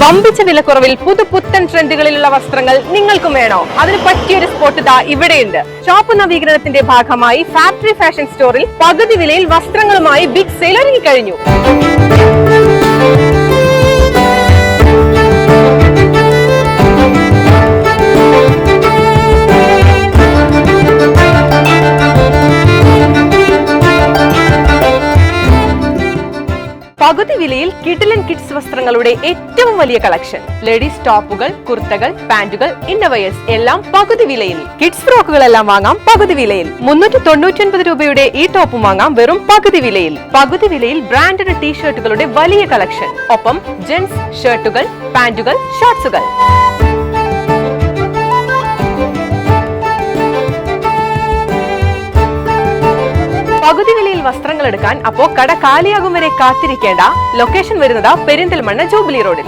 വമ്പിച്ച വിലക്കുറവിൽ പുതുപുത്തൻ ട്രെൻഡുകളിലുള്ള വസ്ത്രങ്ങൾ നിങ്ങൾക്കും വേണോ? അതിന് പറ്റിയൊരു സ്പോട്ട് ഇതാ ഇവിടെയുണ്ട്. ഷോപ്പ് നവീകരണത്തിന്റെ ഭാഗമായി ഫാക്ടറി ഫാഷൻ സ്റ്റോറിൽ പകുതി വിലയിൽ വസ്ത്രങ്ങളുമായി ബിഗ് സെയിൽ ഒരുങ്ങിക്കഴിഞ്ഞു. പകുതി വിലയിൽ കിഡിലൻ കിഡ്സ് വസ്ത്രങ്ങളുടെ ഏറ്റവും വലിയ കളക്ഷൻ. ലേഡീസ് ടോപ്പുകൾ, കുർത്തകൾ, പാന്റുകൾ, ഇന്നർവെയേഴ്സ് എല്ലാം പകുതി വിലയിൽ. കിഡ്സ് ഫ്രോക്കുകളെല്ലാം വാങ്ങാം പകുതി വിലയിൽ. 399 രൂപയുടെ ഈ ടോപ്പും വാങ്ങാം വെറും പകുതി വിലയിൽ. പകുതി വിലയിൽ ബ്രാൻഡഡ് ടീഷർട്ടുകളുടെ വലിയ കളക്ഷൻ. ഒപ്പം ജെന്റ്സ് ഷർട്ടുകൾ, പാന്റുകൾ, ഷോർട്സുകൾ. പകുതി വിലയിൽ വസ്ത്രങ്ങൾ എടുക്കാൻ അപ്പോ കട കാലിയാകും വരെ കാത്തിരിക്കേണ്ട. ലൊക്കേഷൻ വരുന്നത് പെരിന്തൽമണ്ണ ജൂബിലി റോഡിൽ.